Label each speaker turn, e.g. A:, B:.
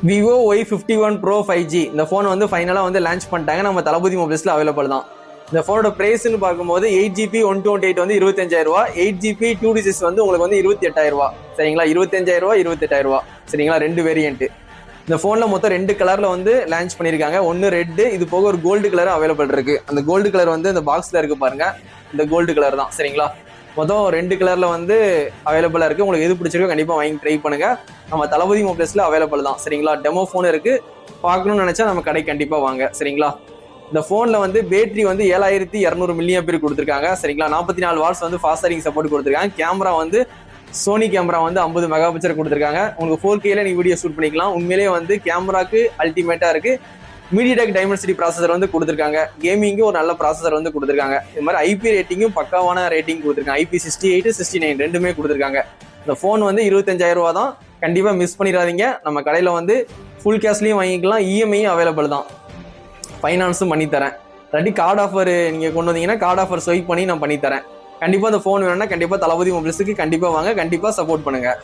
A: Vivo Y51 Pro 5G இந்த phone வந்து ஃபைனலாக வந்து லான்ச் பண்ணிட்டாங்க. நம்ம தளபதி மொபைல்ஸில் அவைலபிள் தான். இந்த ஃபோனோட ப்ரைஸ்ன்னு பார்க்கும்போது 8GB 128 வந்து 25,000, 8GB 2D6 வந்து உங்களுக்கு வந்து 28,000. சரிங்களா, 25,000 28,000. சரிங்களா, 2 வேரியன்ட். இந்த ஃபோனில் மொத்தம் 2 கலரில் வந்து லான்ச் பண்ணியிருக்காங்க. ஒன்று ரெட்டு, இது போக ஒரு கோல்டு கலர் அவைலபிள் இருக்கு. அந்த கோல்டு கலர் வந்து இந்த பாக்ஸில் இருக்கு பாருங்க, இந்த கோல்டு கலர் தான். சரிங்களா, மொத்தம் 2 கலர்ல வந்து அவைலபிளா இருக்கு. உங்களுக்கு எது பிடிச்சிருக்கோ கண்டிப்பா வாங்கி ட்ரை பண்ணுங்க. நம்ம தளபதி மொபைல்ஸ்ல அவைலபிள் தான். சரிங்களா, டெமோ ஃபோன் இருக்கு, பார்க்கணும்னு நினைச்சா நம்ம கடை கண்டிப்பா வாங்க. சரிங்களா, இந்த ஃபோன்ல வந்து பேட்டரி வந்து 7200 mAh கொடுத்துருக்காங்க. சரிங்களா, 44 வாட்ஸ் வந்து ஃபாஸ்ட் சார்ஜிங் சப்போர்ட் கொடுத்துருக்காங்க. கேமரா வந்து சோனி கேமரா வந்து 50 மெகா பிக்சல் கொடுத்துருக்காங்க. உங்களுக்கு 4Kல நீங்க வீடியோ ஷூட் பண்ணிக்கலாம். உண்மையிலேயே வந்து கேமராக்கு அல்டிமேட்டா இருக்கு. MediaTek Dimensity ப்ராசஸர் வந்து கொடுத்துருக்காங்க. கேமிங்கு ஒரு நல்ல ப்ராசஸர் வந்து கொடுத்துருக்காங்க. இது மாதிரி IP ரேட்டிங்கும் பக்காவான ரேட்டிங் கொடுத்துருக்காங்க. IP68 69 ரெண்டுமே கொடுத்துருக்காங்க. இந்த ஃபோன் வந்து 25,000 தான். கண்டிப்பாக மிஸ் பண்ணிடாதீங்க. நம்ம கடையில் வந்து ஃபுல் கேஷ்லையும் வாங்கிக்கலாம், இஎம்ஐயும் அவைலபிள் தான், ஃபைனான்ஸும் பண்ணித்தரேன். இல்லாட்டி கார்டு ஆஃபர் நீங்கள் கொண்டு வந்தீங்கன்னா கார்டு ஆஃபர் ஸ்வைப் பண்ணி நான் பண்ணித்தரேன். கண்டிப்பாக இந்த ஃபோன் வேணும்னா கண்டிப்பாக தளபதி மொபைல்ஸுக்கு கண்டிப்பாக வாங்க, கண்டிப்பாக சப்போர்ட் பண்ணுங்கள்.